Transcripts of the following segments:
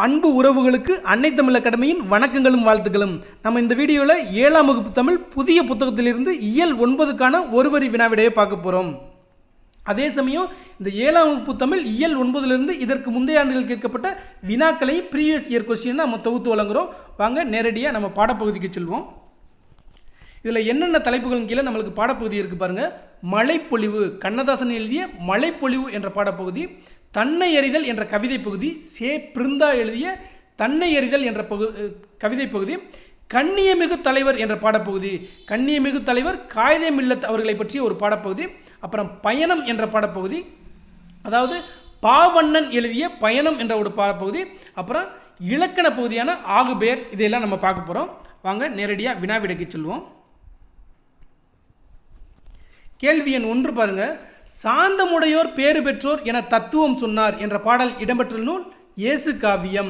அன்பு உறவுகளுக்கு அன்னை தமிழ் அகாடமியின் வணக்கங்களும் வாழ்த்துக்களும். நம்ம இந்த வீடியோவில் 7ஆம் வகுப்பு தமிழ் புதிய புத்தகத்திலிருந்து இயல் 9க்கான ஒரு வரி வினாவிடையை பார்க்க போகிறோம். அதே சமயம் இந்த 7ஆம் வகுப்பு தமிழ் இயல் 9லிருந்து இதற்கு முந்தைய ஆண்டுகள் கேட்கப்பட்ட வினாக்களை ப்ரீவியஸ் இயர் கொஸ்டின் நம்ம தொகுத்து வழங்குகிறோம். வாங்க நேரடியாக நம்ம பாடப்பகுதிக்கு செல்வோம். இதில் என்னென்ன தலைப்புகளின் கீழே நம்மளுக்கு பாடப்பகுதி இருக்குது பாருங்கள். மழைப்பொழிவு, கண்ணதாசன் எழுதிய மழைப்பொழிவு என்ற பாடப்பகுதி. தன்னை எறிதல் என்ற கவிதை பகுதி, சே பிருந்தா எழுதிய தன்னை எறிதல் என்ற கவிதை பகுதி. கண்ணியமிகு தலைவர் என்ற பாடப்பகுதி, கண்ணியமிகு தலைவர் காயிதே மில்லத் அவர்களை பற்றிய ஒரு பாடப்பகுதி. அப்புறம் பயணம் என்ற பாடப்பகுதி, அதாவது பாவண்ணன் எழுதிய பயணம் என்ற ஒரு பாடப்பகுதி. அப்புறம் இலக்கண பகுதியான ஆகுபெயர், இதையெல்லாம் நம்ம பார்க்க போகிறோம். வாங்க நேரடியாக வினாவிடைக்கு செல்வோம். கேள்வி எண் 1 பாருங்க. சாந்தமுடையோர் பேறு பெற்றோர் என தத்துவம் சொன்னார் என்ற பாடல் இடம்பெற்ற நூல் இயேசு காவியம்.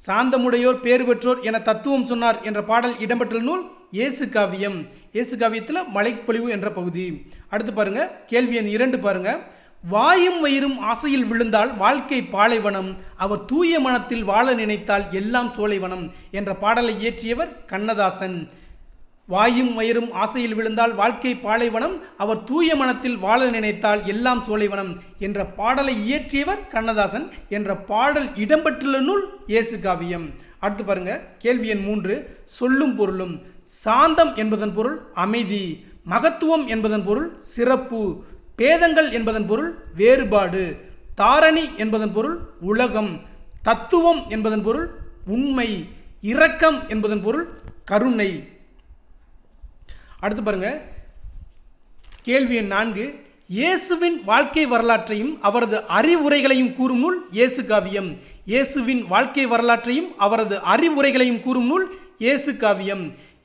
சாந்தமுடையோர் பேறு பெற்றோர் என தத்துவம் சொன்னார் என்ற பாடல் இடம்பெற்ற நூல் இயேசு காவியம். இயேசு காவியத்தில் மழைப்பொழிவு என்ற பகுதி. அடுத்து பாருங்க. கேள்வி எண் 2 பாருங்க. வாயும் வயிறும் ஆசையில் விழுந்தால் வாழ்க்கை பாலைவனம், அவர் தூய மனத்தில் வாழ நினைத்தால் எல்லாம் சோலைவனம் என்ற பாடலை இயற்றியவர் கண்ணதாசன். வாயும் வயிறும் ஆசையில் விழுந்தால் வாழ்க்கை பாலைவனம், அவர் தூய மனத்தில் வாழ நினைத்தால் எல்லாம் சோலைவனம் என்ற பாடலை இயற்றியவர் கண்ணதாசன் என்ற பாடல் இடம்பெற்றுள்ள நூல் இயேசு காவியம். அடுத்து பாருங்க. கேள்வி எண் 3. சொல்லும் பொருளும். சாந்தம் என்பதன் பொருள் அமைதி, மகத்துவம் என்பதன் பொருள் சிறப்பு, பேதங்கள் என்பதன் பொருள் வேறுபாடு, தாரணி என்பதன் பொருள் உலகம், தத்துவம் என்பதன் பொருள் உண்மை, இரக்கம் என்பதன் பொருள் கருணை. அடுத்து பாருங்க. கேள்வி எண் 4. இயேசுவின் வாழ்க்கை வரலாற்றையும் அவரது அறிவுரைகளையும் கூறும் நூல் இயேசு காவியம். இயேசுவின் வாழ்க்கை வரலாற்றையும் அவரது அறிவுரைகளையும் கூறும் நூல் இயேசு காவியம்.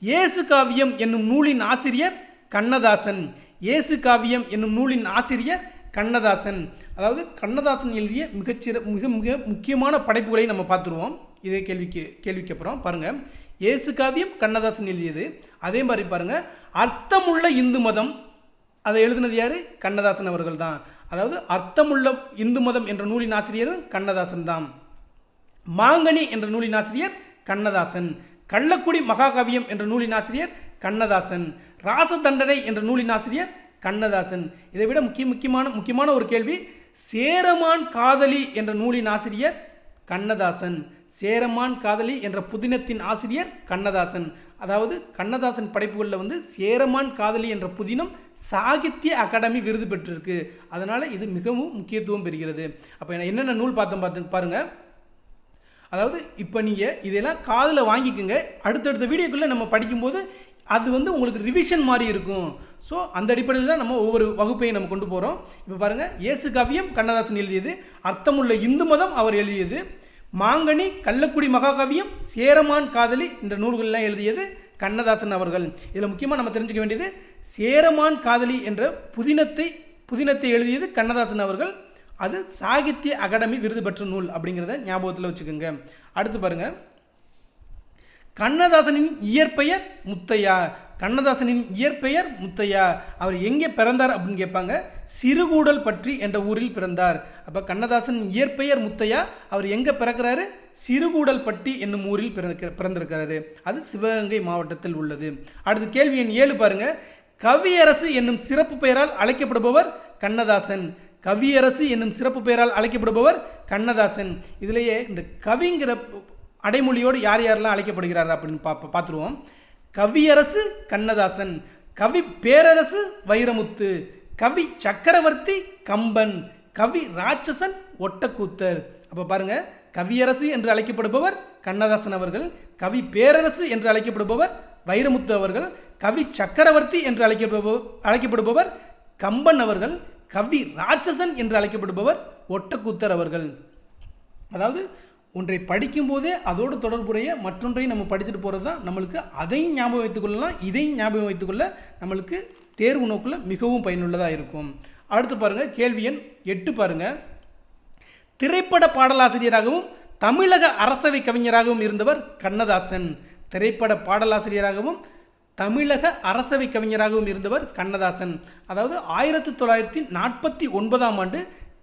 இயேசு காவியம் என்னும் நூலின் ஆசிரியர் கண்ணதாசன். இயேசு காவியம் என்னும் நூலின் ஆசிரியர் கண்ணதாசன். அதாவது கண்ணதாசன் எழுதிய மிக மிக முக்கியமான படைப்புகளை நம்ம பார்த்துருவோம். இதே கேள்விக்கு அப்புறம் பாருங்கள். இயேசு காவியம் கண்ணதாசன் எழுதியது. அதே மாதிரி பாருங்கள். அர்த்தமுள்ள இந்து மதம், அதை எழுதினது யார்? கண்ணதாசன் அவர்கள் தான். அதாவது அர்த்தமுள்ள இந்து மதம் என்ற நூலின் ஆசிரியர் கண்ணதாசன் தான். மாங்கனி என்ற நூலின் ஆசிரியர் கண்ணதாசன். கள்ளக்குடி மகாகாவியம் என்ற நூலின் ஆசிரியர் கண்ணதாசன். ராசதண்டனை என்ற நூலின் ஆசிரியர் கண்ணதாசன். இதை விட முக்கியமான ஒரு கேள்வி. சேரமான் காதலி என்ற நூலின் ஆசிரியர் கண்ணதாசன். சேரமான் காதலி என்ற புதினத்தின் ஆசிரியர் கண்ணதாசன். அதாவது கண்ணதாசன் படைப்புகளில் சேரமான் காதலி என்ற புதினம் சாகித்ய அகாடமி விருது பெற்றிருக்கு. அதனால் இது மிகவும் முக்கியத்துவம் பெறுகிறது. அப்போ என்னென்ன நூல் பார்த்தோம் பாருங்கள். அதாவது இப்போ நீங்கள் இதெல்லாம் காதில் வாங்கிக்கோங்க. அடுத்தடுத்த வீடியோக்குள்ளே நம்ம படிக்கும்போது அது உங்களுக்கு ரிவிஷன் மாதிரி இருக்கும். ஸோ அந்த அடிப்படையில் தான் நம்ம ஒவ்வொரு வகுப்பையும் நம்ம கொண்டு போகிறோம். இப்போ பாருங்கள். இயேசு காவியம் கண்ணதாசன் எழுதியது. அர்த்தமுள்ள இந்து மதம் அவர் எழுதியது. மாங்கனி, கள்ளக்குடி மகாகாவியம், சேரமான் காதலி இந்த நூல்கள்லாம் எழுதியது கண்ணதாசன் அவர்கள். இதில் முக்கியமாக நம்ம தெரிஞ்சுக்க வேண்டியது சேரமான் காதலி என்ற புதினத்தை எழுதியது கண்ணதாசன் அவர்கள். அது சாகித்ய அகாடமி விருது பெற்ற நூல் அப்படிங்கிறத ஞாபகத்தில் வச்சுக்கோங்க. அடுத்து பாருங்கள். கண்ணதாசனின் இயற்பெயர் முத்தையா. கண்ணதாசனின் இயற்பெயர் முத்தையா. அவர் எங்கே பிறந்தார் அப்படின்னு கேட்பாங்க. சிறுகூடல் பற்றி என்ற ஊரில் பிறந்தார். அப்போ கண்ணதாசன் இயற்பெயர் முத்தையா. அவர் எங்கே பிறக்கிறாரு? சிறுகூடல் பட்டி என்னும் ஊரில் பிறந்திருக்கிறாரு. அது சிவகங்கை மாவட்டத்தில் உள்ளது. அடுத்து கேள்வி எண் 7 பாருங்க. கவியரசு என்னும் சிறப்பு பெயரால் அழைக்கப்படுபவர் கண்ணதாசன். கவியரசு என்னும் சிறப்பு பெயரால் அழைக்கப்படுபவர் கண்ணதாசன். இதிலேயே இந்த கவிங்கிற அடைமொழியோடு யார் யாரெல்லாம் அழைக்கப்படுகிறார் அப்படின்னு பார்த்துருவோம். கவியரசு கண்ணதாசன், கவி பேரரசு வைரமுத்து, கவி சக்கரவர்த்தி கம்பன், கவி ராட்சசன் ஒட்டக்கூத்தர். அப்போ பாருங்க. கவியரசு என்று அழைக்கப்படுபவர் கண்ணதாசன் அவர்கள், கவி பேரரசு என்று அழைக்கப்படுபவர் வைரமுத்து அவர்கள், கவி சக்கரவர்த்தி என்று அழைக்கப்படுபவர் கம்பன் அவர்கள், கவி ராட்சசன் என்று அழைக்கப்படுபவர் ஒட்டக்கூத்தர் அவர்கள். அதாவது ஒன்றை படிக்கும்போதே அதோடு தொடர்புடைய மற்றொன்றையும் நம்ம படிச்சுட்டு போகிறது தான் நம்மளுக்கு அதையும் ஞாபகம் வைத்துக்கொள்ளலாம், இதையும் ஞாபகம் வைத்துக்கொள்ள நம்மளுக்கு தேர்வு நோக்கில் மிகவும் பயனுள்ளதாக இருக்கும். அடுத்து பாருங்கள். கேள்வி எண் 8 பாருங்கள். திரைப்பட பாடலாசிரியராகவும் தமிழக அரசவை கவிஞராகவும் இருந்தவர் கண்ணதாசன். திரைப்பட பாடலாசிரியராகவும் தமிழக அரசவை கவிஞராகவும் இருந்தவர் கண்ணதாசன். அதாவது 1949ஆம் ஆண்டு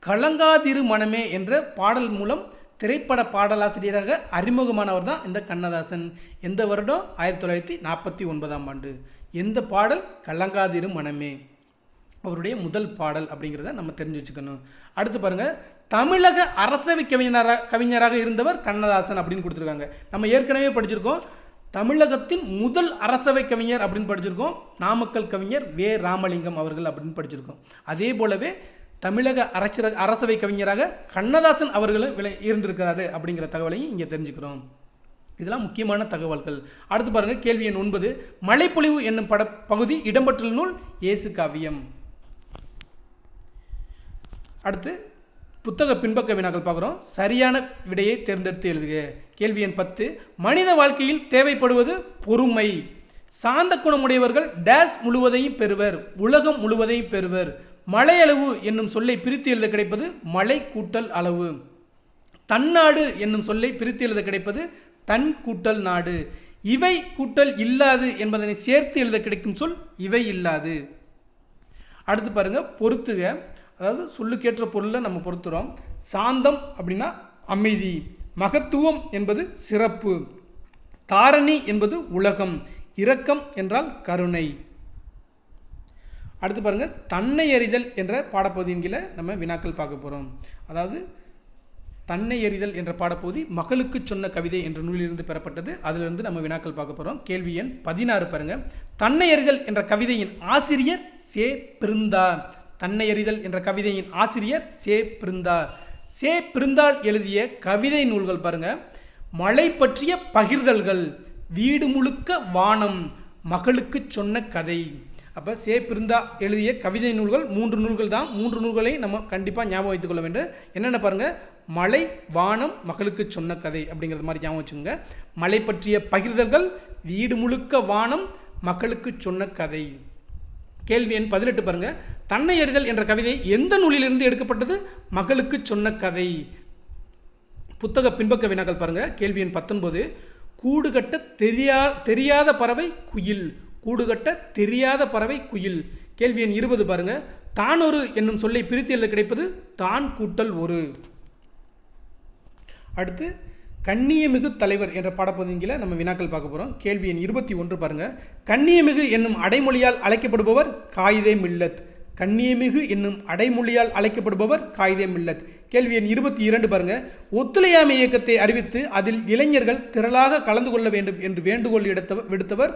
கலங்காதிரு மனமே என்ற பாடல் மூலம் திரைப்பட பாடலாசிரியராக அறிமுகமானவர் தான் இந்த கண்ணதாசன். எந்த வருடம்? 1949ஆம் ஆண்டு. எந்த பாடல்? கலங்காதிரு மனமே அவருடைய முதல் பாடல் அப்படிங்கிறத நம்ம தெரிஞ்சு வச்சுக்கணும். அடுத்து பாருங்கள், தமிழக அரசவை கவிஞராக இருந்தவர் கண்ணதாசன் அப்படின்னு கொடுத்துருக்காங்க. நம்ம ஏற்கனவே படிச்சிருக்கோம், தமிழகத்தின் முதல் அரசவை கவிஞர் அப்படின்னு படிச்சிருக்கோம், நாமக்கல் கவிஞர் வே ராமலிங்கம் அவர்கள் அப்படின்னு படிச்சிருக்கோம். அதே போலவே தமிழக அரசவை கவிஞராக கண்ணதாசன் அவர்களும் இருந்திருக்கிறாரு அப்படிங்கிற தகவலையும் இங்கே தெரிஞ்சுக்கிறோம். இதெல்லாம் முக்கியமான தகவல்கள். அடுத்து பாருங்கள், கேள்வி எண் 9, மழைப்பொழிவு என்னும் பகுதி இடம்பெற்றுள்ள நூல் இயேசு காவியம். அடுத்து புத்தக பின்பக்க வினாக்கள் பார்க்குறோம். சரியான விடையை தேர்ந்தெடுத்து எழுதுக. கேள்வி எண் 10, மனித வாழ்க்கையில் தேவைப்படுவது பொறுமை. சாந்த குணமுடையவர்கள் டேஸ் முழுவதையும் பெறுவர், உலகம் முழுவதையும் பெறுவர். மழையளவு என்னும் சொல்லை பிரித்து எழுத கிடைப்பது மழை கூட்டல் அளவு. தன்னாடு என்னும் சொல்லை பிரித்து எழுத கிடைப்பது தன் கூட்டல் நாடு. இவை கூட்டல் இல்லாது என்பதனை சேர்த்து எழுத கிடைக்கும் சொல் இவை இல்லாது. அடுத்து பாருங்க, பொறுத்துக. அதாவது சொல்லுக்கேற்ற பொருளை நம்ம பொறுத்துறோம். சாந்தம் அப்படின்னா அமைதி, மகத்துவம் என்பது சிறப்பு, தாரணி என்பது உலகம், இரக்கம் என்றால் கருணை. அடுத்து பாருங்க, தன்னை அறிதல் என்ற பாடப்பகுதியின் கீழே நம்ம வினாக்கள் பார்க்க போகிறோம். அதாவது தன்னை அறிதல் என்ற பாடப்பகுதி மகளுக்கு சொன்ன கவிதை என்ற நூலிலிருந்து பெறப்பட்டது. அதிலிருந்து நம்ம வினாக்கள் பார்க்க போகிறோம். கேள்வி எண் 16 பாருங்க, தன்னை அறிதல் என்ற கவிதையின் ஆசிரியர் சே பிருந்தா. தன்னை அறிதல் என்ற கவிதையின் ஆசிரியர் சே பிருந்தா. சே பிருந்தாள் எழுதிய கவிதை நூல்கள் பாருங்க, மழை பற்றிய பகிர்தல்கள், வீடு முழுக்க வானம், மகளுக்கு சொன்ன கதை. அப்போ சே பிருந்தா எழுதிய கவிதை நூல்கள் 3 நூல்கள் தான். 3 நூல்களை நம்ம கண்டிப்பாக ஞாபகம் வைத்துக்கொள்ள வேண்டும். என்னென்ன பாருங்கள், மழை, வானம், மகளுக்கு சொன்ன கதை அப்படிங்கிறது மாதிரி ஞாபகம் வச்சுக்கோங்க. மழை பற்றிய பகிர்தல்கள், வீடு முழுக்க வானம், மகளுக்கு சொன்ன கதை. கேள்வி எண் 18 பாருங்க, தன்னை அறிதல் என்ற கவிதை எந்த நூலிலிருந்து எடுக்கப்பட்டது? மகளுக்கு சொன்ன கதை. புத்தக பின்பக்க வினாக்கள் பாருங்க. கேள்வி எண் 19, கூடுகட்ட தெரியாத பறவை குயில். கூடுகட்ட தெரியாத பறவை குயில். கேள்வி எண் 20 பாருங்க, தானொரு என்னும் சொல்லை பிரித்து எழுத கிடைப்பது தான் கூட்டல் ஒரு. அடுத்து கண்ணியமிகு தலைவர் என்ற பாடப்பகுதியில் நம்ம வினாக்கள் பார்க்க போகிறோம். கேள்வி எண் 21 பாருங்க, கண்ணியமிகு என்னும் அடைமொழியால் அழைக்கப்படுபவர் காயிதே மில்லத். கண்ணியமிகு என்னும் அடைமொழியால் அழைக்கப்படுபவர் காயிதே மில்லத். கேள்வி எண் 22 பாருங்க, ஒத்துழையாமை இயக்கத்தை அறிவித்து அதில் இளைஞர்கள் திரளாக கலந்து கொள்ள வேண்டும் என்று வேண்டுகோள் விடுத்தவர்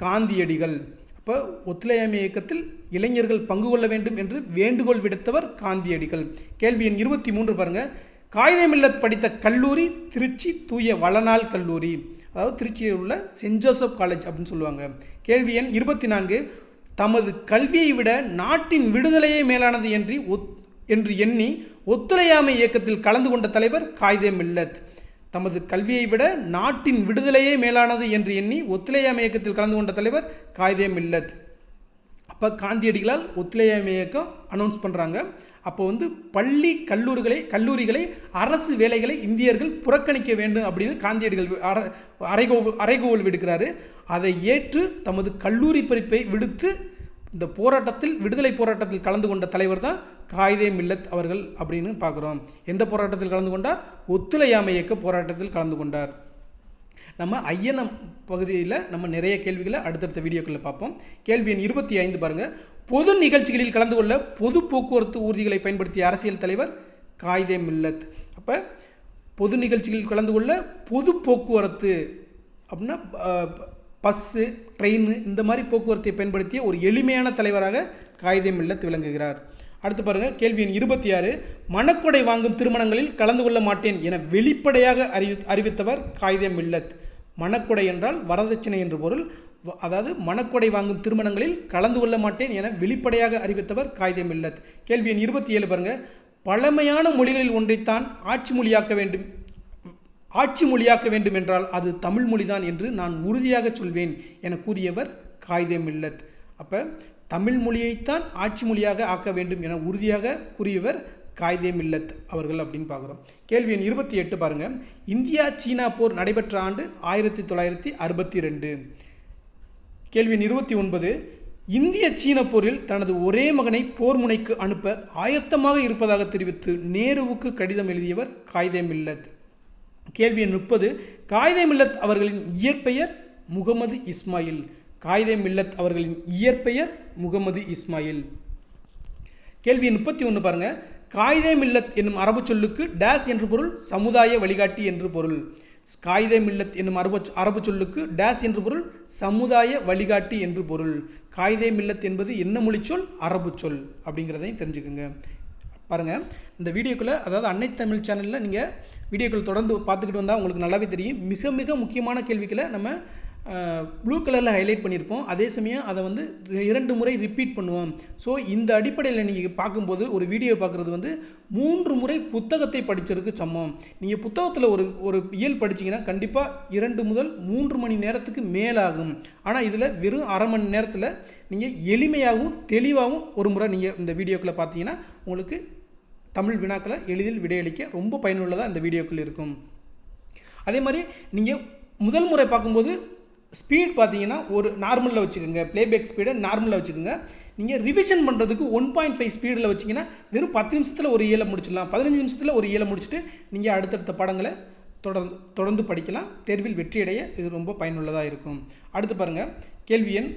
காந்தியடிகள். அப்போ ஒத்துழையாமை இயக்கத்தில் இளைஞர்கள் பங்கு கொள்ள வேண்டும் என்று வேண்டுகோள் விடுத்தவர் காந்தியடிகள். கேள்வி எண் 23 பாருங்க, காயிதே மில்லத் படித்த கல்லூரி திருச்சி தூய வளநாள் கல்லூரி. அதாவது திருச்சியில் உள்ள சென்ட் ஜோசப் காலேஜ் அப்படின்னு சொல்லுவாங்க. கேள்வி எண் 24, தமது கல்வியை விட நாட்டின் விடுதலையே மேலானது என்று எண்ணி ஒத்துழையாமை இயக்கத்தில் கலந்து கொண்ட தலைவர் காயிதே மில்லத். தமது கல்வியை விட நாட்டின் விடுதலையே மேலானது என்று எண்ணி ஒத்துழையாமை இயக்கத்தில் கலந்து கொண்ட தலைவர் காயிதே மில்லத். அப்போ காந்தியடிகளால் ஒத்துழையாமை இயக்கம் அனௌன்ஸ் பண்ணுறாங்க. அப்போ பள்ளி கல்லூரிகளை அரசு வேலைகளை இந்தியர்கள் புறக்கணிக்க வேண்டும் அப்படின்னு காந்தியடிகள் அறைகோவல் விடுக்கிறாரு. அதை ஏற்று தமது கல்லூரி படிப்பை விடுத்து இந்த போராட்டத்தில், விடுதலை போராட்டத்தில் கலந்து கொண்ட தலைவர் தான் காயிதே மில்லத் அவர்கள் அப்படின்னு பார்க்குறோம். எந்த போராட்டத்தில் கலந்து கொண்டார்? ஒத்துழையாமை இயக்க போராட்டத்தில் கலந்து கொண்டார். நம்ம ஐயனம் பகுதியில் நம்ம நிறைய கேள்விகளை அடுத்தடுத்த வீடியோக்களில் பார்ப்போம். கேள்வி எண் 25 பாருங்கள், பொது நிகழ்ச்சிகளில் கலந்து கொள்ள பொது போக்குவரத்து ஊர்திகளை பயன்படுத்திய அரசியல் தலைவர் காயிதே மில்லத். அப்போ பொது நிகழ்ச்சிகளில் கலந்து கொள்ள பொது போக்குவரத்து அப்படின்னா பஸ்ஸு, ட்ரெயின், இந்த மாதிரி போக்குவரத்தை பயன்படுத்திய ஒரு எளிமையான தலைவராக காயிதே மில்லத் விளங்குகிறார். அடுத்து பாருங்கள், கேள்வி எண் 26, மணக்கொடை வாங்கும் திருமணங்களில் கலந்து கொள்ள மாட்டேன் என வெளிப்படையாக அறிவித்தவர் காயிதே மில்லத். மணக்கொடை என்றால் வரதட்சணை என்று பொருள். அதாவது மணக்கொடை வாங்கும் திருமணங்களில் கலந்து கொள்ள மாட்டேன் என வெளிப்படையாக அறிவித்தவர் காயிதே மில்லத். கேள்வி எண் 27 பாருங்கள், பழமையான மொழிகளில் ஒன்றைத்தான் ஆட்சி மொழியாக்க வேண்டும் என்றால் அது தமிழ் மொழிதான் என்று நான் உறுதியாக சொல்வேன் என கூறியவர் காயிதே மில்லத். அப்போ தமிழ் மொழியைத்தான் ஆட்சி மொழியாக ஆக்க வேண்டும் என உறுதியாக கூறியவர் காயிதே மில்லத் அவர்கள் அப்படின்னு பார்க்குறோம். கேள்வி எண் 28 பாருங்கள், இந்தியா சீனா போர் நடைபெற்ற ஆண்டு 1962. கேள்வி எண் 29, இந்திய சீன போரில் தனது ஒரே மகனை போர் முனைக்கு அனுப்ப ஆயத்தமாக இருப்பதாக தெரிவித்து நேருவுக்கு கடிதம் எழுதியவர் காயிதே மில்லத். கேள்வி எண் 30. காயிதே மில்லத் அவர்களின் இயற்பெயர் முகமது இஸ்மாயில். காயிதே மில்லத் அவர்களின் இயற்பெயர் முகமது இஸ்மாயில். கேள்வி எண் 31 பாருங்க. காயிதே மில்லத் என்னும் அரபு சொல்லுக்கு டேஸ் என்று பொருள், சமுதாய வழிகாட்டி என்று பொருள். காயிதே மில்லத் என்னும் அரபு சொல்லுக்கு டேஸ் என்று பொருள், சமுதாய வழிகாட்டி என்று பொருள். காயிதே மில்லத் என்பது என்ன மொழி சொல்? அரபு சொல் அப்படிங்கிறதையும் தெரிஞ்சுக்கோங்க. பாருங்கள், இந்த வீடியோக்குள்ளே, அதாவது அன்னை தமிழ் சேனலில் நீங்கள் வீடியோக்கள் தொடர்ந்து பார்த்துக்கிட்டு வந்தால் உங்களுக்கு நல்லாவே தெரியும். மிக மிக முக்கியமான கேள்விகளை நம்ம ப்ளூ கலரில் ஹைலைட் பண்ணியிருப்போம். அதே சமயம் அதை வந்து 2 முறை ரிப்பீட் பண்ணுவோம். ஸோ இந்த அடிப்படையில் நீங்கள் பார்க்கும்போது ஒரு வீடியோ பார்க்குறது 3 முறை புத்தகத்தை படித்ததுக்கு சமம். நீங்கள் புத்தகத்தில் ஒரு இயல் படிச்சிங்கன்னா கண்டிப்பாக 2 முதல் 3 மணி நேரத்துக்கு மேலாகும். ஆனால் இதில் வெறும் அரை மணி நேரத்தில் நீங்கள் எளிமையாகவும் தெளிவாகவும் ஒரு முறை நீங்கள் இந்த வீடியோக்களை பார்த்தீங்கன்னா உங்களுக்கு தமிழ் வினாக்களை எளிதில் விடையளிக்க ரொம்ப பயனுள்ளதாக இந்த வீடியோக்கள் இருக்கும். அதே மாதிரி நீங்கள் முதல் முறை பார்க்கும்போது ஸ்பீட் பார்த்தீங்கன்னா ஒரு நார்மலில் வச்சுக்கோங்க, ப்ளேபேக் ஸ்பீடை நார்மலில் வச்சுக்கோங்க. நீங்கள் ரிவிஷன் பண்ணுறதுக்கு 1.5 ஸ்பீடில் வச்சிங்கன்னா வெறும் 10 நிமிஷத்தில் ஒரு ஏழை முடிச்சிடலாம். 15 நிமிஷத்தில் ஒரு ஏழை முடிச்சுட்டு நீங்கள் அடுத்தடுத்த பாடங்களை தொடர்ந்து படிக்கலாம். தேர்வில் வெற்றியடைய இது ரொம்ப பயனுள்ளதாக இருக்கும். அடுத்து பாருங்கள், கேள்வி எண்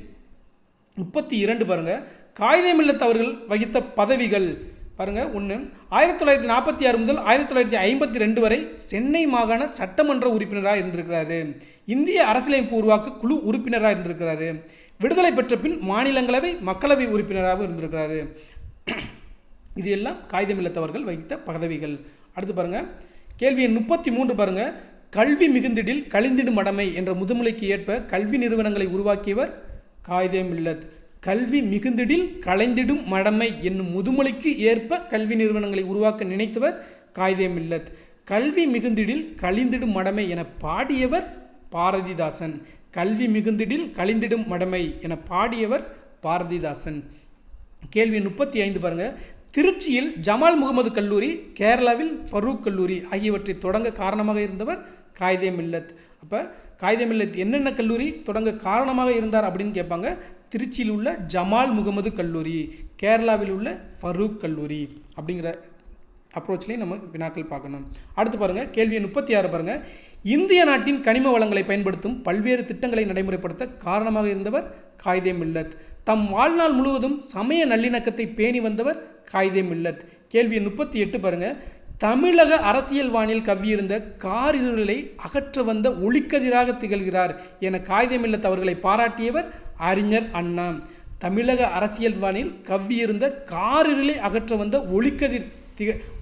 32 பாருங்கள். காயிதே மில்லத் அவர்கள் வகித்த பதவிகள் பாருங்கள். 1. 1946 முதல் 1952 வரை சென்னை மாகாண சட்டமன்ற உறுப்பினராக இருந்திருக்கிறாரு. இந்திய அரசியலமைப்பு உருவாக்க குழு உறுப்பினராக இருந்திருக்கிறாரு. விடுதலை பெற்ற பின் மாநிலங்களவை மக்களவை உறுப்பினராக இருந்திருக்கிறாரு. இது எல்லாம் காயிதே மில்லத் அவர்கள் வகித்த பதவிகள். அடுத்து பாருங்கள், கேள்வி எண் 33 பாருங்கள். கல்வி மிகுந்திடில் கழிந்திடும் மடமை என்ற முதுமொழிக்கு ஏற்ப கல்வி நிறுவனங்களை உருவாக்கியவர் காயிதே மில்லத். கல்வி மிகுந்திடில் களைந்திடும் மடமை என்னும் முதுமொழிக்கு ஏற்ப கல்வி நிறுவனங்களை உருவாக்க நினைத்தவர் காயிதே மில்லத். கல்வி மிகுந்திடில் கழிந்திடும் மடமை என பாடியவர் பாரதிதாசன். கல்வி மிகுந்திடில் கழிந்திடும் மடமை என பாடியவர் பாரதிதாசன். கேள்வி 35 பாருங்க. திருச்சியில் ஜமால் முகமது கல்லூரி, கேரளாவில் ஃபரூக் கல்லூரி ஆகியவற்றை தொடங்க காரணமாக இருந்தவர் காயிதே மில்லத். அப்போ காயிதே மில்லத் என்னென்ன கல்லூரி தொடங்க காரணமாக இருந்தார் அப்படின்னு கேட்பாங்க. திருச்சியில் உள்ள ஜமால் முகமது கல்லூரி, கேரளாவில் உள்ள ஃபரூக் கல்லூரி அப்படிங்கிற அப்ரோச்லேயும் நம்ம வினாக்கள் பார்க்கணும். அடுத்து பாருங்கள், கேள்வி 36 பாருங்கள். இந்திய நாட்டின் கனிம வளங்களை பயன்படுத்தும் பல்வேறு திட்டங்களை நடைமுறைப்படுத்த காரணமாக இருந்தவர் காயிதே மில்லத். தம் வாழ்நாள் முழுவதும் சமய நல்லிணக்கத்தை பேணி வந்தவர் காயிதே மில்லத். கேள்வி 38 பாருங்கள். தமிழக அரசியல் வானில் கவ்வியிருந்த காரிருளை அகற்ற வந்த ஒளிக்கதிராக திகழ்கிறார் என காயிதே மில்லத் அவர்களை பாராட்டியவர் அறிஞர் அண்ணா. தமிழக அரசியல் வானில் கவ்வியிருந்த காரிருளை அகற்ற வந்த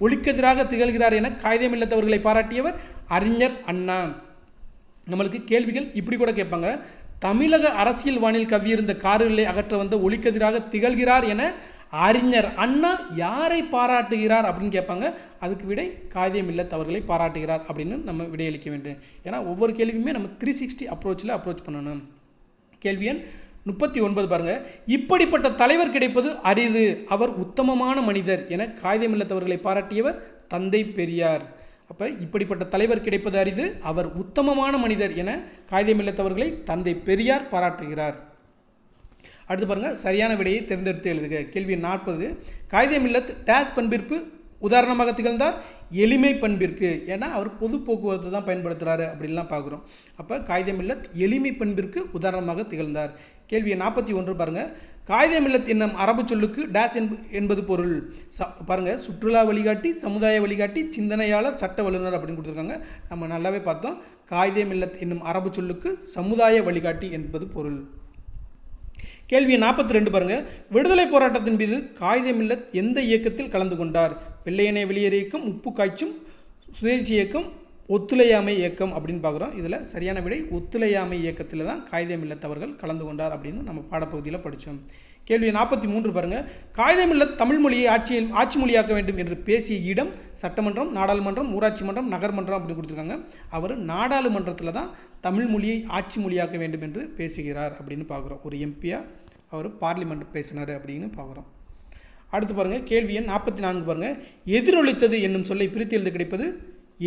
ஒளிக்கதிராக திகழ்கிறார் என காயிதே மில்லத் அவர்களை பாராட்டியவர் அறிஞர் அண்ணா. நம்மளுக்கு கேள்விகள் இப்படி கூட கேட்பாங்க. தமிழக அரசியல் வானில் கவ்வியிருந்த காரிருளை அகற்ற வந்த ஒளிக்கதிராக திகழ்கிறார் என அறிஞர் அண்ணா யாரை பாராட்டுகிறார் அப்படின்னு கேட்பாங்க. அதுக்கு விடை காயிதே மில்லத் அவர்களை பாராட்டுகிறார் அப்படின்னு நம்ம விடையளிக்க வேண்டும். ஏன்னா ஒவ்வொரு கேள்வியுமே நம்ம 360 அப்ரோச் பண்ணணும். கேள்வி எண் 39 பாருங்க. இப்படிப்பட்ட தலைவர் கிடைப்பது அரிது, அவர் உத்தமமான மனிதர் என காயிதே மில்லத் அவர்களை பாராட்டியவர் தந்தை பெரியார். அப்போ இப்படிப்பட்ட தலைவர் கிடைப்பது அரிது, அவர் உத்தமமான மனிதர் என காயிதே மில்லத் அவர்களை தந்தை பெரியார் பாராட்டுகிறார். அடுத்து பாருங்கள், சரியான விடையை தேர்ந்தெடுத்து எழுதுக. கேள்வி 40. காயிதே மில்லத் டேஸ் பண்பிற்கு உதாரணமாக திகழ்ந்தார், எளிமை பண்பிற்கு. ஏன்னா அவர் பொது போக்குவரத்து தான் பயன்படுத்துகிறாரு அப்படின்லாம் பார்க்குறோம். அப்போ காயிதே மில்லத் எளிமை பண்பிற்கு உதாரணமாக திகழ்ந்தார். கேள்வி 41 பாருங்கள். காயிதே மில்லத் என்னும் அரபு சொல்லுக்கு டேஸ் என்பது பொருள். பாருங்கள், சுற்றுலா வழிகாட்டி, சமுதாய வழிகாட்டி, சிந்தனையாளர், சட்ட வல்லுநர் அப்படின்னு கொடுத்துருக்காங்க. நம்ம நல்லாவே பார்த்தோம். காயிதே மில்லத் என்னும் அரபு சொல்லுக்கு சமுதாய வழிகாட்டி என்பது பொருள். கேள்வி 42 பாருங்க. விடுதலை போராட்டத்தின் மீது காயிதே மில்லத் எந்த இயக்கத்தில் கலந்து கொண்டார்? வெள்ளையனே வெளியேறு இயக்கம், உப்பு காய்ச்சும் சுதேசி இயக்கம், ஒத்துழையாமை இயக்கம் அப்படின்னு பார்க்குறோம். இதில் சரியான விடை ஒத்துழையாமை இயக்கத்தில் தான் காயிதே மில்லத் அவர்கள் கலந்து கொண்டார் அப்படின்னு நம்ம பாடப்பகுதியில் படித்தோம். கேள்வி 43 பாருங்கள். காயிதே மில்லத் தமிழ் மொழியை ஆட்சி மொழியாக்க வேண்டும் என்று பேசிய இடம் சட்டமன்றம், நாடாளுமன்றம், ஊராட்சி மன்றம், நகர்மன்றம் அப்படின்னு கொடுத்துருக்காங்க. அவர் நாடாளுமன்றத்தில் தான் தமிழ் மொழியை ஆட்சி மொழியாக்க வேண்டும் என்று பேசுகிறார் அப்படின்னு பார்க்குறோம். ஒரு எம்பியாக அவர் பார்லிமெண்ட் பேசினார் அப்படின்னு பார்க்குறோம். அடுத்து பாருங்கள், கேள்வி எண் 44 பாருங்கள். எதிரொலித்தது என்னும் சொல்லை பிரித்து எழுத கிடைப்பது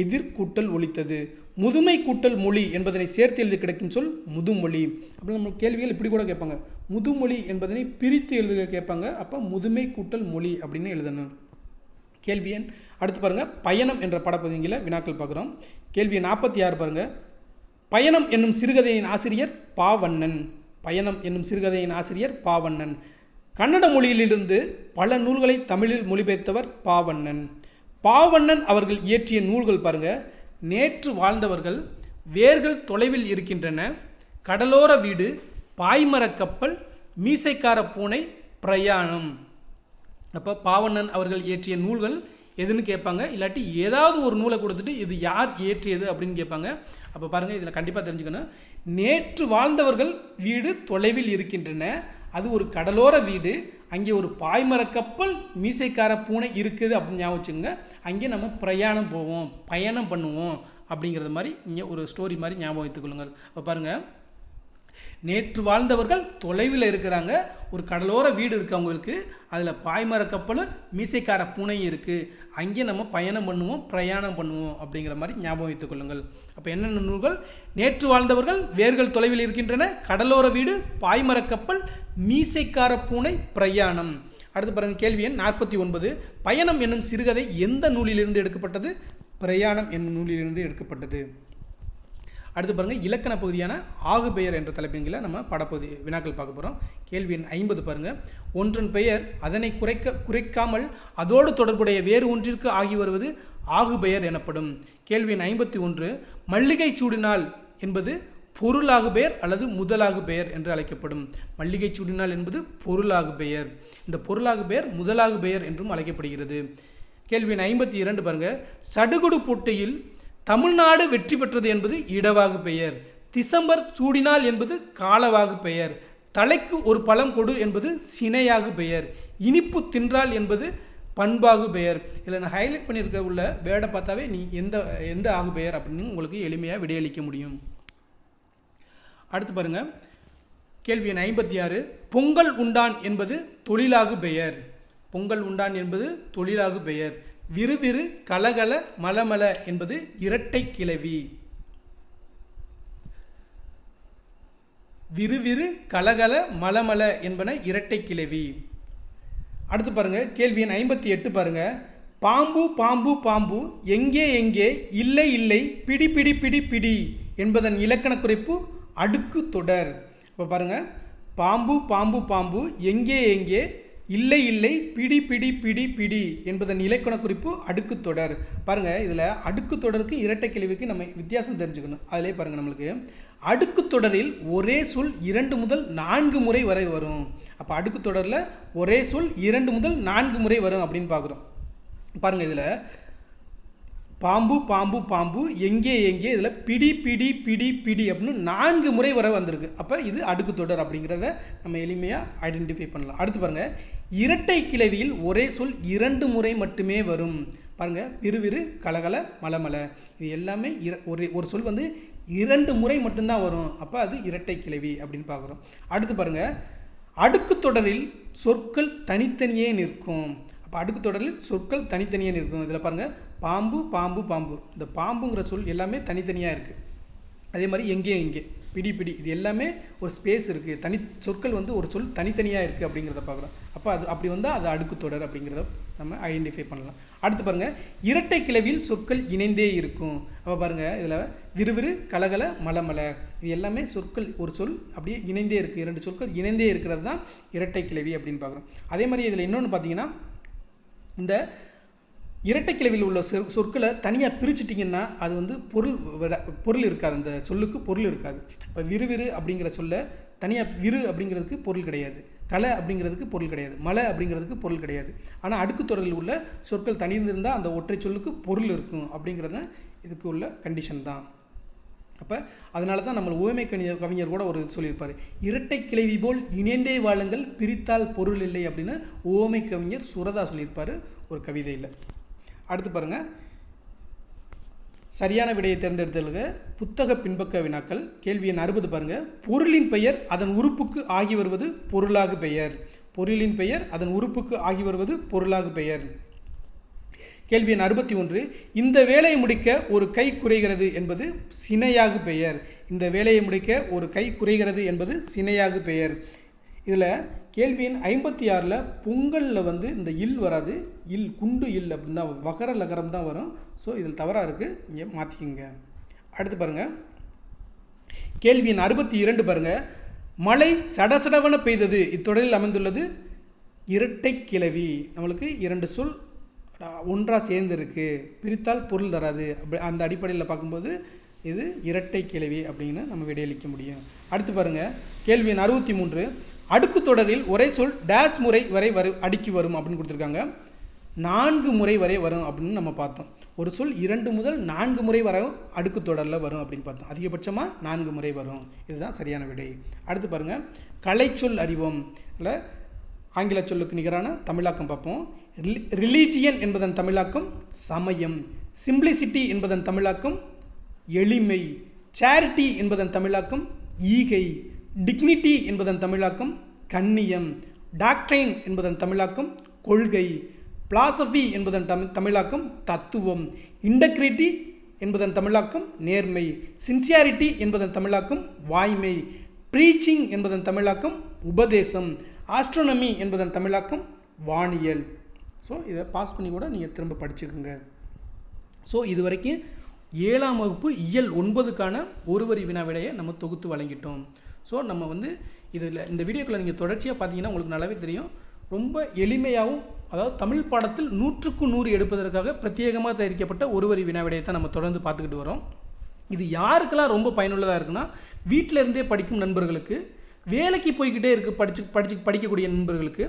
எதிர்கூட்டல் ஒலித்தது. முதுமை கூட்டல் மொழி என்பதனை சேர்த்து எழுதி கிடைக்கும் சொல் முதுமொழி. அப்படி நம்ம கேள்விகள் இப்படி கூட கேட்பாங்க. முதுமொழி என்பதனை பிரித்து எழுதுக கேட்பாங்க. அப்போ முதுமை கூட்டல் மொழி அப்படின்னு எழுதணும். கேள்வி எண் அடுத்து பாருங்கள், பயணம் என்ற படப்பகுதியில் வினாக்கள் பார்க்குறோம். கேள்வி 46 பாருங்கள். பயணம் என்னும் சிறுகதையின் ஆசிரியர் பாவண்ணன். பயணம் என்னும் சிறுகதையின் ஆசிரியர் பாவண்ணன். கன்னட மொழியிலிருந்து பல நூல்களை தமிழில் மொழிபெயர்த்தவர் பாவண்ணன். பாவண்ணன் அவர்கள் இயற்றிய நூல்கள் பாருங்கள். நேற்று வாழ்ந்தவர்கள், வேர்கள் தொலைவில் இருக்கின்றன, கடலோர வீடு, பாய்மரக் கப்பல், மீசைக்கார பூனை, பிரயாணம். அப்போ பாவண்ணன் அவர்கள் இயற்றிய நூல்கள் எதுன்னு கேட்பாங்க. இல்லாட்டி ஏதாவது ஒரு நூலை கொடுத்துட்டு இது யார் இயற்றியது அப்படின்னு கேட்பாங்க. அப்போ பாருங்கள், இதில் கண்டிப்பாக தெரிஞ்சுக்கணும். நேற்று வாழ்ந்தவர்கள் வீடு தொலைவில் இருக்கின்றன, அது ஒரு கடலோர வீடு, அங்கே ஒரு பாய்மரக் கப்பல், மீசைக்கார பூனை இருக்குது அப்படின்னு ஞாபகம் வச்சுங்க. அங்கே நம்ம பிரயாணம் போவோம், பயணம் பண்ணுவோம் அப்படிங்கிறது மாதிரி இங்கே ஒரு ஸ்டோரி மாதிரி ஞாபகம் வைத்துக்கொள்ளுங்கள். இப்போ பாருங்கள், நேற்று வாழ்ந்தவர்கள் தொலைவில் இருக்கிறாங்க, ஒரு கடலோர வீடு இருக்குது அவங்களுக்கு, அதில் பாய்மர கப்பலும் மீசைக்கார பூனையும் இருக்குது, அங்கே நம்ம பயணம் பண்ணுவோம், பிரயாணம் பண்ணுவோம் அப்படிங்கிற மாதிரி ஞாபகம் வைத்துக் கொள்ளுங்கள். அப்போ என்னென்ன நூல்கள்? நேற்று வாழ்ந்தவர்கள், வேர்கள் தொலைவில் இருக்கின்றன, கடலோர வீடு, பாய்மர கப்பல், மீசைக்கார பூனை, பிரயாணம். அடுத்து பாருங்கள், கேள்வி எண் 49. பயணம் என்னும் சிறுகதை எந்த நூலிலிருந்து எடுக்கப்பட்டது? பிரயாணம் என்னும் நூலிலிருந்து எடுக்கப்பட்டது. அடுத்து பாருங்கள், இலக்கண பகுதியான ஆகு பெயர் என்ற தலைப்பின்கீழ நம்ம படப்பகுதி வினாக்கள் பார்க்க போகிறோம். கேள்வி எண் 50 பாருங்கள். ஒன்றன் பெயர் அதனை குறைக்காமல் அதோடு தொடர்புடைய வேறு ஒன்றிற்கு ஆகி வருவது ஆகு பெயர் எனப்படும். கேள்வி எண் 51. மல்லிகை சூடினால் என்பது பொருளாகு பெயர் அல்லது முதலாகு பெயர் என்று அழைக்கப்படும். மல்லிகை சூடினால் என்பது பொருளாகு பெயர். இந்த பொருளாகு பெயர் முதலாகு பெயர் என்றும் அழைக்கப்படுகிறது. கேள்வி எண் 52 பாருங்கள். சடுகுடு போட்டியில் தமிழ்நாடு வெற்றி பெற்றது என்பது இடவாகு பெயர். திசம்பர் சூடினால் என்பது காலவாகு பெயர். தலைக்கு ஒரு பழம் கொடு என்பது சினையாகு பெயர். இனிப்பு தின்றால் என்பது பண்பாகு பெயர். இதில் நான் ஹைலைட் பண்ணியிருக்க உள்ள வேர்டை பார்த்தாவே நீ எந்த ஆகு பெயர் அப்படின்னு உங்களுக்கு எளிமையாக விடையளிக்க முடியும். அடுத்து பாருங்கள், கேள்வி எண் 56. பொங்கல் உண்டான் என்பது தொழிலாகு பெயர். பொங்கல் உண்டான் என்பது தொழிலாகு பெயர். விறுவிறு கலகல மலமல என்பது இரட்டை கிளவி. விறுவிறு கலகல மலமல என்பன இரட்டை கிளவி. அடுத்து பாருங்க, கேள்வி எண் 58 பாருங்க. பாம்பு பாம்பு பாம்பு எங்கே எங்கே இல்லை இல்லை பிடி பிடி பிடி பிடி என்பதன் இலக்கண குறிப்பு அடுக்கு தொடர். இப்போ பாருங்க, பாம்பு பாம்பு பாம்பு எங்கே எங்கே இல்லை இல்லை பிடி பிடி பிடி பிடி என்பதன் இலக்கண குறிப்பு அடுக்கு தொடர். பாருங்கள், இதில் அடுக்கு தொடருக்கு இரட்டை கிளவிக்கு நம்ம வித்தியாசம் தெரிஞ்சுக்கணும். அதிலே பாருங்கள், நம்மளுக்கு அடுக்கு தொடரில் ஒரே சொல் 2 முதல் 4 முறை வரை வரும். அப்போ அடுக்கு தொடரில் ஒரே சொல் 2 முதல் 4 முறை வரும் அப்படின்னு பார்க்குறோம். பாருங்கள், இதில் பாம்பு பாம்பு பாம்பு எங்கே எங்கே இதில் பிடி பிடி பிடி பிடி அப்படின்னு 4 முறை வரை வந்திருக்கு. அப்போ இது அடுக்கு தொடர் அப்படிங்கிறத நம்ம எளிமையாக ஐடென்டிஃபை பண்ணலாம். அடுத்து பாருங்கள், இரட்டை கிளவியில் ஒரே சொல் 2 முறை மட்டுமே வரும். பாருங்கள், விறுவிறு கலகல மலமல இது எல்லாமே ஒரு சொல் வந்து 2 முறை மட்டும்தான் வரும். அப்போ அது இரட்டை கிளவி அப்படின்னு பார்க்குறோம். அடுத்து பாருங்கள், அடுக்கு தொடரில் சொற்கள் தனித்தனியே நிற்கும். அப்போ அடுக்கு தொடரில் சொற்கள் தனித்தனியாக நிற்கும். இதில் பாருங்கள், பாம்பு பாம்பு பாம்பு, இந்த பாம்புங்கிற சொல் எல்லாமே தனித்தனியாக இருக்குது. அதே மாதிரி எங்கே எங்கே பிடி பிடி இது எல்லாமே ஒரு ஸ்பேஸ் இருக்குது. சொற்கள் வந்து ஒரு சொல் தனித்தனியாக இருக்குது அப்படிங்கிறத பார்க்குறோம். அப்போ அது அப்படி வந்தால் அது அடுக்கு தொடர் அப்படிங்கிறத நம்ம ஐடென்டிஃபை பண்ணலாம். அடுத்து பாருங்கள், இரட்டை கிளவியில் சொற்கள் இணைந்தே இருக்கும். அப்போ பாருங்கள், இதில் விறுவிறு கலகல மலமல இது எல்லாமே சொற்கள் ஒரு சொல் அப்படியே இணைந்தே இருக்குது. 2 சொற்கள் இணைந்தே இருக்கிறது தான் இரட்டை கிளவி அப்படின்னு பார்க்குறோம். அதே மாதிரி இதில் இன்னொன்று பார்த்தீங்கன்னா, இந்த இரட்டை கிளவியில் உள்ள சொற்களை தனியாக பிரிச்சுட்டிங்கன்னா அது வந்து பொருள் இருக்காது. அந்த சொல்லுக்கு பொருள் இருக்காது. இப்போ விறுவிறு அப்படிங்கிற சொல்ல தனியாக விறு அப்படிங்கிறதுக்கு பொருள் கிடையாது, கலை அப்படிங்கிறதுக்கு பொருள் கிடையாது, மலை அப்படிங்கிறதுக்கு பொருள் கிடையாது. ஆனால் அடுக்கு தொடரில் உள்ள சொற்கள் தனியிருந்தால் அந்த ஒற்றை சொல்லுக்கு பொருள் இருக்கும் அப்படிங்கிறது இதுக்கு உள்ள கண்டிஷன் தான். அப்போ அதனால தான் நம்ம உவமை கவிஞர் கூட ஒரு சொல்லியிருப்பார், இரட்டை கிளவி போல் இணைந்தே வாழுங்கள் பிரித்தால் பொருள் இல்லை அப்படின்னு உவமை கவிஞர் சுரதா சொல்லியிருப்பார் ஒரு கவிதையில். அடுத்து பாருங்கள், சரியான விடையை தேர்ந்தெடுத்தலுக்கு புத்தக பின்பக்க வினாக்கள். கேள்வி எண் 60 பாருங்கள். பொருளின் பெயர் அதன் உறுப்புக்கு ஆகி வருவது பொருளாகு பெயர். பொருளின் பெயர் அதன் உறுப்புக்கு ஆகி வருவது பொருளாகு பெயர். கேள்வி எண் 61, இந்த வேலையை முடிக்க ஒரு கை குறைகிறது என்பது சினையாகு பெயர். இந்த வேலையை முடிக்க ஒரு கை குறைகிறது என்பது சினையாகு பெயர். இதில் கேள்வி எண் 56 பொங்கலில் வந்து இந்த இல் வராது, இல் குண்டு இல் அப்படின்னு தான் வகர லகரம் தான் வரும். ஸோ இதில் தவறாக இருக்குது, இங்கே மாற்றிக்கிங்க. அடுத்து பாருங்கள், கேள்வி எண் 62 பாருங்கள், மழை சடசடவென பெய்தது இத்தொடரில் அமைந்துள்ளது இரட்டை கிளவி. நம்மளுக்கு 2 சொல் ஒன்றாக சேர்ந்துருக்கு, பிரித்தால் பொருள் தராது. அந்த அடிப்படையில் பார்க்கும்போது இது இரட்டை கிளவி அப்படின்னு நம்ம விடையளிக்க முடியும். அடுத்து பாருங்கள், கேள்வி எண் 63, அடுக்கு தொடரில் ஒரே சொல் டேஸ் முறை வரை அடுக்கி வரும் அப்படின்னு கொடுத்துருக்காங்க. 4 முறை வரை வரும் அப்படின்னு நம்ம பார்த்தோம். ஒரு சொல் 2 முதல் 4 முறை வரை அடுக்கு தொடரில் வரும் அப்படின்னு பார்த்தோம். அதிகபட்சமாக 4 முறை வரும். இதுதான் சரியான விடை. அடுத்து பாருங்கள், கலைச்சொல் அறிவோம் இல்லை ஆங்கில சொல்லுக்கு நிகரான தமிழாக்கம் பார்ப்போம். ரிலீஜியன் என்பதன் தமிழாக்கம் சமயம், சிம்பிளிசிட்டி என்பதன் தமிழாக்கம் எளிமை, சேரிட்டி என்பதன் தமிழாக்கம் ஈகை, டிக்னிட்டி என்பதன் தமிழாக்கம் கண்ணியம், டாக்ட்ரைன் என்பதன் தமிழாக்கம் கொள்கை, பிலாசபி என்பதன் தமிழாக்கம் தத்துவம், இன்டெகிரிட்டி என்பதன் தமிழாக்கம் நேர்மை, சின்சியாரிட்டி என்பதன் தமிழாக்கம் வாய்மை, ப்ரீச்சிங் என்பதன் தமிழாக்கம் உபதேசம், ஆஸ்ட்ரோனமி என்பதன் தமிழாக்கம் வானியல். ஸோ இதை பாஸ் பண்ணி கூட நீங்கள் திரும்ப படிச்சுக்கோங்க. ஸோ இது வரைக்கும் 7ஆம் வகுப்பு இயல் 9க்கான ஒரு வரி வினா விடையை நம்ம தொகுத்து வழங்கிட்டோம். ஸோ நம்ம வந்து இதில் இந்த வீடியோக்களை நீங்கள் தொடர்ச்சியாக பார்த்தீங்கன்னா உங்களுக்கு நல்லாவே தெரியும், ரொம்ப எளிமையாகவும், அதாவது தமிழ் பாடத்தில் 100க்கு 100 எடுப்பதற்காக பிரத்யேகமாக தயாரிக்கப்பட்ட ஒரு வரி வினா விடையை தான் நம்ம தொடர்ந்து பார்த்துக்கிட்டு வரோம். இது யாருக்கெல்லாம் ரொம்ப பயனுள்ளதாக இருக்குன்னா, வீட்டில் இருந்தே படிக்கும் நண்பர்களுக்கு, வேலைக்கு போய்கிட்டே படிக்கக்கூடிய நண்பர்களுக்கு,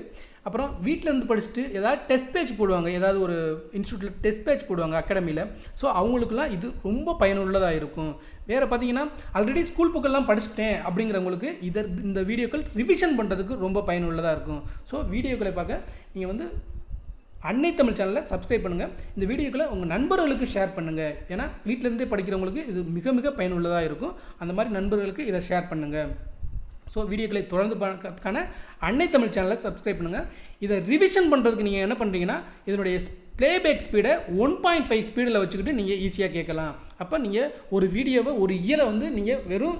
அப்புறம் வீட்டில் இருந்து படிச்சுட்டு ஏதாவது டெஸ்ட் பேட்ச் போடுவாங்க, ஏதாவது ஒரு இன்ஸ்டியூட்டில் டெஸ்ட் பேட்ச் போடுவாங்க அகாடமியில். ஸோ அவங்களுக்குலாம் இது ரொம்ப பயனுள்ளதாக இருக்கும். வேறு பார்த்தீங்கன்னா ஆல்ரெடி ஸ்கூல் புக்கெல்லாம் படிச்சுட்டேன் அப்படிங்கிறவங்களுக்கு இந்த வீடியோக்கள் ரிவிஷன் பண்ணுறதுக்கு ரொம்ப பயனுள்ளதாக இருக்கும். ஸோ வீடியோக்களை பார்க்க நீங்கள் வந்து அன்னை தமிழ் சேனலை சப்ஸ்கிரைப் பண்ணுங்கள். இந்த வீடியோக்களை உங்கள் நண்பர்களுக்கு ஷேர் பண்ணுங்கள். ஏன்னா வீட்டிலேருந்தே படிக்கிறவங்களுக்கு இது மிக மிக பயனுள்ளதாக இருக்கும். அந்த மாதிரி நண்பர்களுக்கு இதை ஷேர் பண்ணுங்கள். ஸோ வீடியோக்களை தொடர்ந்து பார்க்கறதுக்கான அன்னை தமிழ் சேனலை சப்ஸ்கிரைப் பண்ணுங்கள். இதை ரிவிஷன் பண்ணுறதுக்கு நீங்கள் என்ன பண்ணுறீங்கன்னா, இதனுடைய ப்ளேபேக் ஸ்பீடை 1.5 ஸ்பீடில் வச்சுக்கிட்டு நீங்கள் ஈஸியாக கேட்கலாம். அப்போ நீங்கள் ஒரு வீடியோவை, ஒரு இயரை வந்து நீங்கள் வெறும்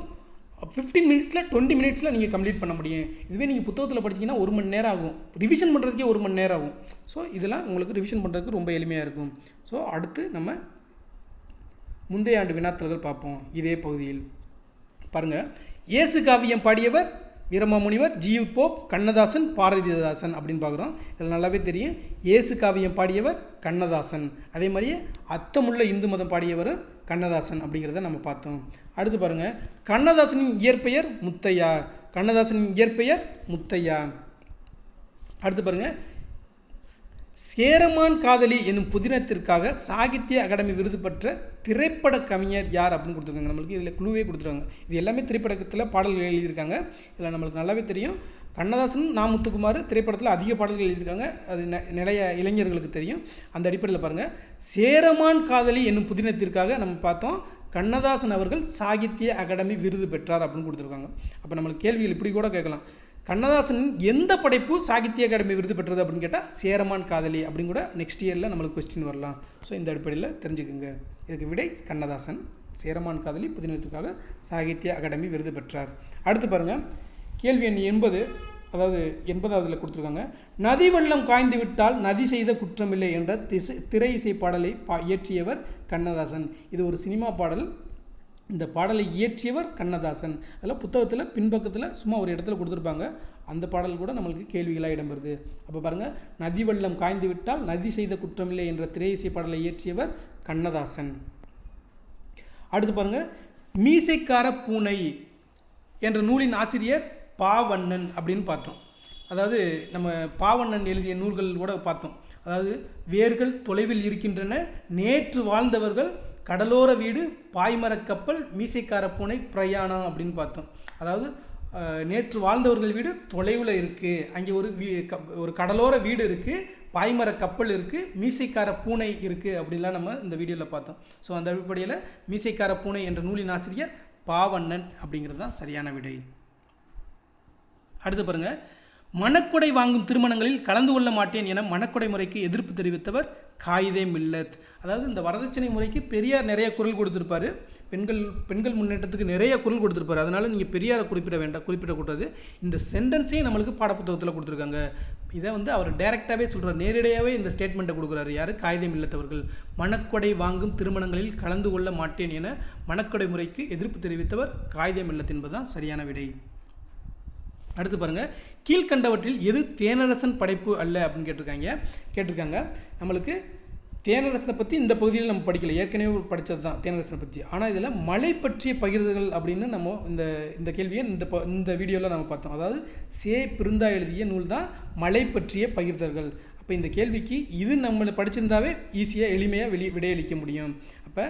15 மினிட்ஸில் 20 மினிட்ஸில் நீங்கள் கம்ப்ளீட் பண்ண முடியும். இதுவே நீங்கள் புத்தகத்தில் படிச்சிங்கன்னா 1 மணி நேரம் ஆகும், ரிவிஷன் பண்ணுறதுக்கே 1 மணி நேரம் ஆகும். ஸோ இதெல்லாம் உங்களுக்கு ரிவிஷன் பண்ணுறதுக்கு ரொம்ப எளிமையாக இருக்கும். ஸோ அடுத்து நம்ம முந்தைய ஆண்டு வினாத்தல்கள் பார்ப்போம். இதே பகுதியில் பாருங்கள், இயேசு காவியம் பாடியவர் வீரமாமுனிவர், ஜி.யு. போப், கண்ணதாசன், பாரதிதாசன் அப்படின்னு பார்க்குறோம். இதில் நல்லாவே தெரியும், இயேசு காவியம் பாடியவர் கண்ணதாசன். அதே மாதிரியே அத்தமுள்ள இந்து மதம் பாடியவர் கண்ணதாசன் அப்படிங்கிறத நம்ம பார்த்தோம். அடுத்து பாருங்கள், கண்ணதாசனின் இயற்பெயர் முத்தையா. கண்ணதாசனின் இயற்பெயர் முத்தையா. அடுத்து பாருங்கள், சேரமான் காதலி என்னும் புதினத்திற்காக சாகித்ய அகாடமி விருது பெற்ற திரைப்பட கவிஞர் யார் அப்படின்னு கொடுத்துருக்காங்க. நம்மளுக்கு இதில் குழுவே கொடுத்துருக்காங்க. இது எல்லாமே திரைப்படத்தில் பாடல்கள் எழுதியிருக்காங்க. இதில் நம்மளுக்கு நல்லாவே தெரியும், கண்ணதாசன், நா. முத்துக்குமார் திரைப்படத்தில் அதிக பாடல்கள் எழுதியிருக்காங்க. அது நிறைய இளைஞர்களுக்கு தெரியும். அந்த அடிப்படையில் பாருங்கள், சேரமான் காதலி என்னும் புதினத்திற்காக நம்ம பார்த்தோம், கண்ணதாசன் அவர்கள் சாகித்ய அகாடமி விருது பெற்றார் அப்படின்னு கொடுத்துருக்காங்க. அப்போ நம்மளுக்கு கேள்விகள் இப்படி கூட கேட்கலாம், கண்ணதாசனின் எந்த படைப்பு சாகித்ய அகாடமி விருது பெற்றது அப்படின்னு கேட்டால் சேரமான் காதலி அப்படின்னு கூட நெக்ஸ்ட் இயரில் நம்மளுக்கு கொஸ்டின் வரலாம். ஸோ இந்த அடிப்படையில் தெரிஞ்சுக்குங்க. இதுக்கு விடை கண்ணதாசன் சேரமான் காதலி புதினத்துக்காக சாகித்ய அகாடமி விருது பெற்றார். அடுத்து பாருங்கள், கேள்வி எண் 80, அதாவது 80வதில் கொடுத்துருக்காங்க, நதி வெள்ளம் காய்ந்து விட்டால் நதி செய்த குற்றமில்லை என்ற திரை இசை பாடலை இயற்றியவர் கண்ணதாசன். இது ஒரு சினிமா பாடல். இந்த பாடலை இயற்றியவர் கண்ணதாசன். அதில் புத்தகத்தில் பின்பக்கத்தில் சும்மா ஒரு இடத்துல கொடுத்துருப்பாங்க. அந்த பாடல் கூட நம்மளுக்கு கேள்விகளாக இடம்பெறுது. அப்போ பாருங்கள், நதி வெள்ளம் காய்ந்து விட்டால் நதி செய்த குற்றமில்லை என்ற திரை இசை பாடலை இயற்றியவர் கண்ணதாசன். அடுத்து பாருங்கள், மீசைக்கார பூனை என்ற நூலின் ஆசிரியர் பாவண்ணன் அப்படின்னு பார்த்தோம். அதாவது நம்ம பாவண்ணன் எழுதிய நூல்கள் கூட பார்த்தோம். அதாவது வேர்கள் தொலைவில் இருக்கின்றன, நேற்று வாழ்ந்தவர்கள், கடலோர வீடு, பாய்மரக் கப்பல், மீசைக்கார பூனை, பிரயாணம் அப்படின்னு பார்த்தோம். அதாவது நேற்று வாழ்ந்தவர்கள் வீடு தொலைவில் இருக்குது, அங்கே ஒரு கடலோர வீடு இருக்குது, பாய்மர கப்பல் இருக்குது, மீசைக்கார பூனை இருக்குது அப்படின்லாம் நம்ம இந்த வீடியோவில் பார்த்தோம். ஸோ அந்த அடிப்படையில் மீசைக்கார பூனை என்ற நூலின் ஆசிரியர் பாவண்ணன் அப்படிங்கிறது தான் சரியான விடை. அடுத்து பாருங்கள், மணக்கொடை வாங்கும் திருமணங்களில் கலந்து கொள்ள மாட்டேன் என மணக்கொடை முறைக்கு எதிர்ப்பு தெரிவித்தவர் காயிதே மில்லத். அதாவது இந்த வரதட்சணை முறைக்கு பெரியார் நிறைய குரல் கொடுத்துருப்பாரு. பெண்கள் முன்னேற்றத்துக்கு நிறைய குரல் கொடுத்துருப்பாரு. அதனால் நீங்கள் பெரியாரை குறிப்பிடக்கூடாது. இந்த சென்டென்ஸையும் நம்மளுக்கு பாடப்புத்தகத்தில் கொடுத்துருக்காங்க. இதை அவர் டைரெக்டாகவே சொல்கிறார், நேரடியாகவே இந்த ஸ்டேட்மெண்ட்டை கொடுக்குறாரு. யார்? காயிதே மில்லத் அவர்கள். மணக்கொடை வாங்கும் திருமணங்களில் கலந்து கொள்ள மாட்டேன் என மணக்கொடை முறைக்கு எதிர்ப்பு தெரிவித்தவர் காயிதே மில்லத் என்பதுதான் சரியான விடை. அடுத்து பாருங்கள், கீழ்கண்டவற்றில் எது தேனரசன் படைப்பு அல்ல அப்படின்னு கேட்டிருக்காங்க. நம்மளுக்கு தேனரசனை பற்றி இந்த பகுதியில் நம்ம படிக்கல, ஏற்கனவே படித்தது தான் தேனரசனை பற்றி. ஆனால் இதில் மலை பற்றிய பகிர்தல்கள் அப்படின்னு நம்ம இந்த கேள்வியை இந்த வீடியோவில் நம்ம பார்த்தோம். அதாவது பிருந்தா எழுதிய நூல் தான் மலை பற்றிய பகிர்தல்கள். அப்போ இந்த கேள்விக்கு இது நம்ம படிச்சிருந்தாவே ஈஸியாக எளிமையாக விடையளிக்க முடியும். அப்போ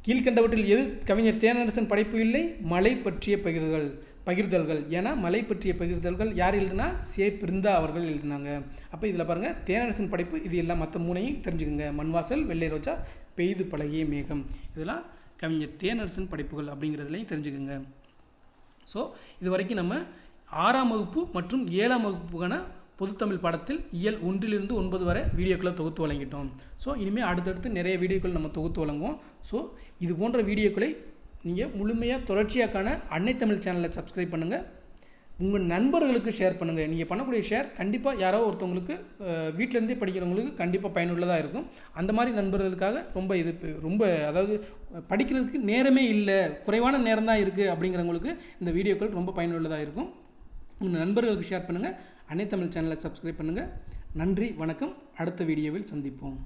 கீழ்கண்டவற்றில் எது கவிஞர் தேனரசன் படைப்பு இல்லை? மலை பற்றிய பகிர்தல்கள். ஏன்னா மலை பற்றிய பகிர்தல்கள் யார் எழுதுனா? பிருந்தா அவர்கள் எழுதினாங்க. அப்போ இதில் பாருங்கள், தேனரசன் படைப்பு இது எல்லாம் மற்ற மூணையும் தெரிஞ்சுக்கோங்க. மண்வாசல், வெள்ளை ரோஜா, பெய்து பழகிய மேகம், இதெல்லாம் கவிஞர் தேனரசன் படைப்புகள் அப்படிங்கிறதுலையும் தெரிஞ்சுக்கோங்க. ஸோ இது வரைக்கும் நம்ம 6ஆம் வகுப்பு மற்றும் 7ஆம் வகுப்புக்கான பொதுத்தமிழ் பாடத்தில் இயல் 1 to 9 வரை வீடியோக்களை தொகுத்து வழங்கிட்டோம். ஸோ இனிமேல் அடுத்தடுத்து நிறைய வீடியோக்கள் நம்ம தொகுத்து வழங்குவோம். ஸோ இது போன்ற வீடியோக்களை நீங்கள் முழுமையாக தொடர்ச்சியாக்கான அன்னை தமிழ் சேனலை சப்ஸ்கிரைப் பண்ணுங்கள். உங்கள் நண்பர்களுக்கு ஷேர் பண்ணுங்கள். நீங்கள் பண்ணக்கூடிய ஷேர் கண்டிப்பாக யாரோ ஒருத்தவங்களுக்கு வீட்டிலேருந்தே படிக்கிறவங்களுக்கு கண்டிப்பாக பயனுள்ளதாக இருக்கும். அந்த மாதிரி நண்பர்களுக்காக ரொம்ப அதாவது படிக்கிறதுக்கு நேரமே இல்லை, குறைவான நேரம் தான் இருக்குது அப்படிங்கிறவங்களுக்கு இந்த வீடியோக்கள் ரொம்ப பயனுள்ளதாக இருக்கும். உங்கள் நண்பர்களுக்கு ஷேர் பண்ணுங்கள். அன்னை தமிழ் சேனலை சப்ஸ்கிரைப் பண்ணுங்கள். நன்றி, வணக்கம். அடுத்த வீடியோவில் சந்திப்போம்.